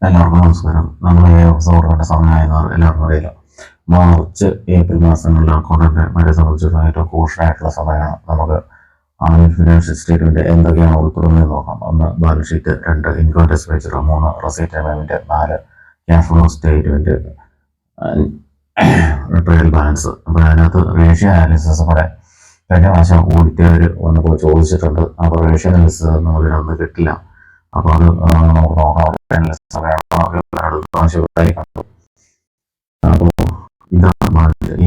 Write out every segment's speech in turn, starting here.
എല്ലാവർക്കും നമസ്കാരം. നമ്മൾ ഓർക്കേണ്ട സമയമായെന്ന് എല്ലാവർക്കും അറിയില്ല. മാർച്ച് ഏപ്രിൽ മാസങ്ങളിൽ അക്കൗണ്ടിന്റെ മറ്റേ സംബന്ധിച്ചുള്ള ഏറ്റവും ക്രൂഷ്യലായിട്ടുള്ള സമയമാണ്. നമുക്ക് ആനുവൽ ഫിനാൻഷ്യൽ സ്റ്റേറ്റ്മെന്റ് എന്തൊക്കെയാണ് ഉൾപ്പെടുന്നത് നോക്കാം. 1 balance sheet, 2 income tax voucher, 3 receipt payment, 4 cash flow statement, trial balance. അപ്പോൾ അതിനകത്ത് റേഷ്യോ അനാലിസിസ് കൂടെ കഴിഞ്ഞ പ്രാവശ്യം ഓഡിറ്റർ വന്നപ്പോൾ ചോദിച്ചിട്ടുണ്ട്. അപ്പോൾ റേഷ്യോ അനാലിസിസ് നമുക്കിനൊന്ന് കിട്ടില്ല. അപ്പോൾ അത് നമുക്ക് നോക്കാം. അപ്പോൾ ഇതാണ് ഈ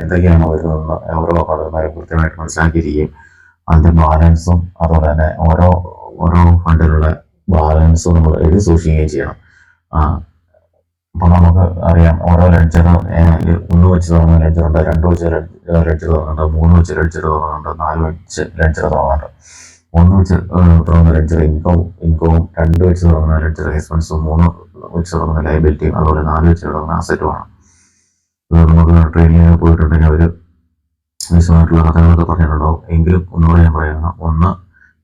എന്തൊക്കെയാണ് വരുന്നതെന്ന് ഓരോ അക്കൗണ്ടുമാരെ കൃത്യമായിട്ട് മനസ്സിലാക്കിയിരിക്കുകയും അതിന്റെ ബാലൻസും അതുപോലെ തന്നെ ഓരോ ഫണ്ടിലുള്ള ബാലൻസും നമ്മൾ എഴുതി സൂക്ഷിക്കുകയും ചെയ്യണം. അപ്പോൾ നമുക്ക് അറിയാം, ഓരോ ലെഡ്ജർ 1 വെച്ച് തുടങ്ങുന്ന ലെഡ്ജറുണ്ട്, 2 വെച്ച് ലെഡ്ജർ തുടങ്ങുന്നുണ്ട്, 3 വെച്ച് ലെഡ്ജർ തുടങ്ങുന്നുണ്ട്, 4 വെച്ച് ലെഡ്ജർ തുടങ്ങുന്നുണ്ട്. 1 വെച്ച് തുടങ്ങുന്ന ലെഡ്ജർ ഇൻകവും, 2 വെച്ച് തുടങ്ങുന്ന ലെഡ്ജർ എക്സ്പെൻസും, 3 വെച്ച് തുടങ്ങുന്ന ലയബിലിറ്റിയും, അതുപോലെ 4 വെച്ച് തുടങ്ങുന്ന അസറ്റുമാണ്. ഇത് നമുക്ക് ട്രെയിനിങ്ങിന് പോയിട്ടുണ്ടെങ്കിൽ അവർ വിശദമായിട്ടുള്ള കഥകളൊക്കെ പറഞ്ഞിട്ടുണ്ടാവും. എങ്കിലും ഒന്നുകൂടെ ഞാൻ പറയുകയാണ്. 1 എന്ന്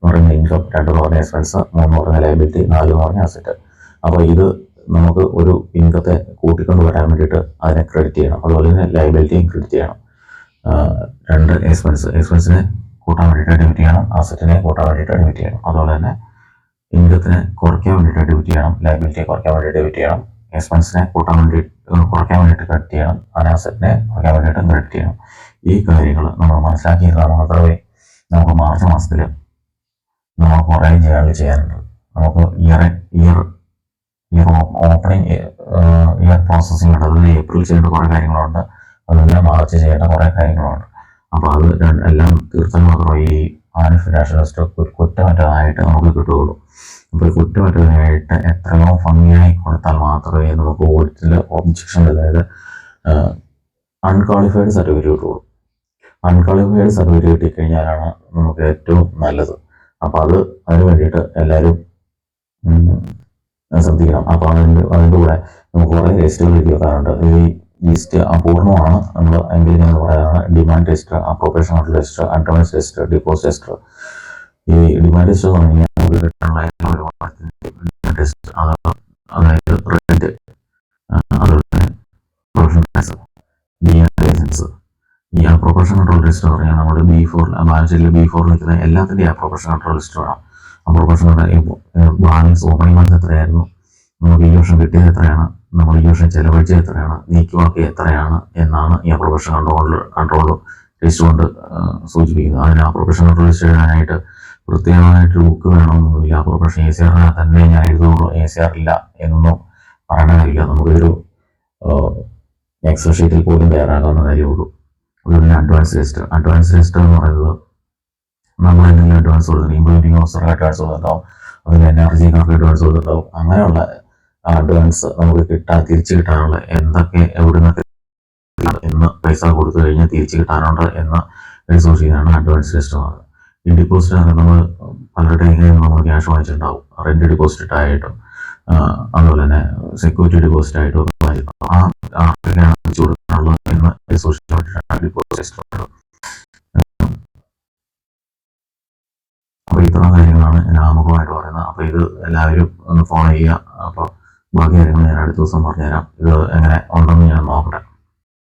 പറയുന്ന ഇൻകം, 2 എന്ന് പറഞ്ഞ എക്സ്പെൻസ്, 3 എന്ന് പറഞ്ഞ ലയബിലിറ്റി, 4 എന്ന് പറഞ്ഞ അസറ്റ്. അപ്പോൾ ഇത് നമുക്ക് ഒരു ഇൻകത്തെ കൂട്ടിക്കൊണ്ട് വരാൻ വേണ്ടിയിട്ട് അതിനെ ക്രെഡിറ്റ് ചെയ്യണം. അതുപോലെ തന്നെ ലയബിലിറ്റിയും ക്രെഡിറ്റ് ചെയ്യണം. 2 എക്സ്പെൻസിനെ കൂട്ടാൻ വേണ്ടിയിട്ട് ഡെബിറ്റ് ചെയ്യണം, അസറ്റിനെ കൂട്ടാൻ വേണ്ടിയിട്ട് ഡെബിറ്റ് ചെയ്യണം. അതുപോലെ തന്നെ ഇൻകത്തിനെ കുറയ്ക്കാൻ വേണ്ടിയിട്ട് ഡെബിറ്റ് ചെയ്യണം, ലയബിലിറ്റിയെ കുറയ്ക്കാൻ വേണ്ടിയിട്ട് ഡെബിറ്റ് ചെയ്യണം, എക്സ്പെൻസിനെ കുറയ്ക്കാൻ വേണ്ടിയിട്ട് ക്രെഡിറ്റ് ചെയ്യണം, അസറ്റിനെ കുറയ്ക്കാൻ വേണ്ടിയിട്ട് ക്രെഡിറ്റ് ചെയ്യണം. ഈ കാര്യങ്ങൾ നമ്മൾ മനസ്സിലാക്കിയിരുന്നാൽ മാത്രമേ നമുക്ക് മാർച്ച് മാസത്തിൽ നമ്മൾ കുറേ ചെയ്യാനുണ്ട്. നമുക്ക് ഇയർ ഓപ്പണിംഗ് ഇയർ പ്രോസസ്സിംഗ് ഉണ്ട്. അതിൽ ഏപ്രിൽ ചെയ്യേണ്ട കുറേ കാര്യങ്ങളുണ്ട്, അതുപോലെ മാർച്ച് ചെയ്യേണ്ട കുറേ കാര്യങ്ങളുണ്ട്. അപ്പോൾ അത് എല്ലാം തീർച്ചാൽ മാത്രമേ ഈ ആനുവൽ ഫിനാൻഷ്യൽ സ്റ്റോക്ക് കുറ്റമറ്റതായിട്ട് നമുക്ക് കിട്ടുകയുള്ളൂ. അപ്പോൾ കുറ്റമറ്റതായിട്ട് എത്രയോ ഭംഗിയായി കൊടുത്താൽ മാത്രമേ നമുക്ക് ഓഡിറ്റിൽ ഒബ്ജക്ഷൻ, അതായത് അൺക്വാളിഫൈഡ് സർട്ടിഫിക്കറ്റ് കിട്ടുള്ളൂ. അൺക്വാളിഫൈഡ് സർട്ടിഫിക്കറ്റ് കിട്ടിക്കഴിഞ്ഞാലാണ് നമുക്ക് ഏറ്റവും നല്ലത്. അപ്പോൾ അതിന് വേണ്ടിയിട്ട് എല്ലാവരും ശ്രദ്ധിക്കണം. അപ്പോൾ അതിൻ്റെ കൂടെ നമുക്ക് കുറേ ലിസ്റ്റുകൾ എഴുതി വെക്കാറുണ്ട്. ഈ ലിസ്റ്റ് അപൂർണമാണ് നമ്മൾ എങ്കിൽ ഞങ്ങൾ പറയാനാണ് demand register, appropriation control register, advance register, deposit register. ഈ ഡിമാൻഡ് രജിസ്റ്റർ എന്ന് പറഞ്ഞു കഴിഞ്ഞാൽ നമുക്ക് കിട്ടാനുള്ള അതായത് റെന്റ്, അതുപോലെ തന്നെ പ്രൊഫഷൻ ടാക്സ്, ലൈസൻസ്. ഈ അപ്രോപ്രിയേഷൻ കൺട്രോൾ രജിസ്റ്റർ എന്ന് പറഞ്ഞാൽ നമ്മുടെ B4 ബാലൻസ് ഷീറ്റിൽ B4 നിൽക്കുന്ന എല്ലാത്തിൻ്റെയും അപ്രോപ്രിയേഷൻ കൺട്രോൾ രജിസ്റ്റർ വേണം. അപ്രോപ്രിയേഷൻ ബാലൻസ് ഓപ്പണിംഗ് ബാലൻസ് എത്രയായിരുന്നു, നമുക്ക് ഈ വർഷം കിട്ടിയത് എത്രയാണ്, നമ്മൾ ഈ വർഷം ചെലവഴിച്ചത് എത്രയാണ്, നീക്കിവാക്കിയത് എത്രയാണ് എന്നാണ് ഈ അപ്രോപ്രിയേഷൻ കൺട്രോൾ രജിസ്റ്റർ കൊണ്ട് സൂചിപ്പിക്കുന്നത്. അതിന് അപ്രോപ്രിയേഷൻ കൺട്രോൾ രജിസ്റ്റർ എഴുതാനായിട്ട് പ്രത്യേകമായിട്ട് ബുക്ക് വേണമെന്നൊന്നുമില്ല. അപ്രോപ്രിയേഷൻ ACR തന്നെ ഞാൻ എഴുതുള്ളൂ, ACR ഇല്ല എന്നൊന്നും പറയണ കാര്യമില്ല. നമുക്കൊരു എക്സൽ ഷീറ്റിൽ പോലും തയ്യാറാക്കാവുന്ന കാര്യമുള്ളൂ. അതുപോലെ അഡ്വാൻസ് രജിസ്റ്റർ എന്ന് പറയുന്നത് നമ്മൾ എന്തെങ്കിലും അഡ്വാൻസ് കൊടുത്തിട്ടുണ്ട്, ഇംപ്ലിമെന്റിംഗ് ഓഫീസർക്ക് അഡ്വാൻസ് കൊടുത്തിട്ടുണ്ടാവും, അതിൽ NRGക്കാർക്ക് അഡ്വാൻസ് കൊടുത്തിട്ടുണ്ടാവും. അങ്ങനെയുള്ള അഡ്വാൻസ് നമുക്ക് തിരിച്ചു കിട്ടാനുള്ള എന്തൊക്കെ എവിടെ നിന്നൊക്കെ എന്ന് പൈസ കൊടുത്തു കഴിഞ്ഞാൽ തിരിച്ചു കിട്ടാനുണ്ട് എന്ന് സൂക്ഷിക്കാനാണ് അഡ്വാൻസ് രജിസ്റ്റർ. ഈ ഡിപ്പോസിറ്റ് നമ്മൾ പലരുടെ കയ്യിൽ നമ്മൾ ക്യാഷ് വാങ്ങിച്ചിട്ടുണ്ടാവും, റെന്റ് ഡിപ്പോസിറ്റ് ആയിട്ടും അതുപോലെ തന്നെ സെക്യൂരിറ്റി ഡിപ്പോസിറ്റ് ആയിട്ടും ആർക്കൊക്കെയാണ് തിരിച്ചു കൊടുക്കാനുള്ളത് എന്ന് സൂക്ഷിക്കാൻ വേണ്ടിയിട്ടാണ് ഡിപ്പോസിറ്റ് രജിസ്റ്റർ. അപ്പോൾ ഇത്തരം കാര്യങ്ങളാണ് ഞാൻ ആമുഖമായിട്ട് പറയുന്നത്. അപ്പോൾ ഇത് എല്ലാവരും ഒന്ന് ഫോളോ ചെയ്യുക. അപ്പോൾ ബാക്കി കാര്യങ്ങൾ ഞാൻ അടുത്ത ദിവസം പറഞ്ഞുതരാം. ഇത് എങ്ങനെ ഉണ്ടെന്ന് ഞാൻ നോക്കട്ടെ.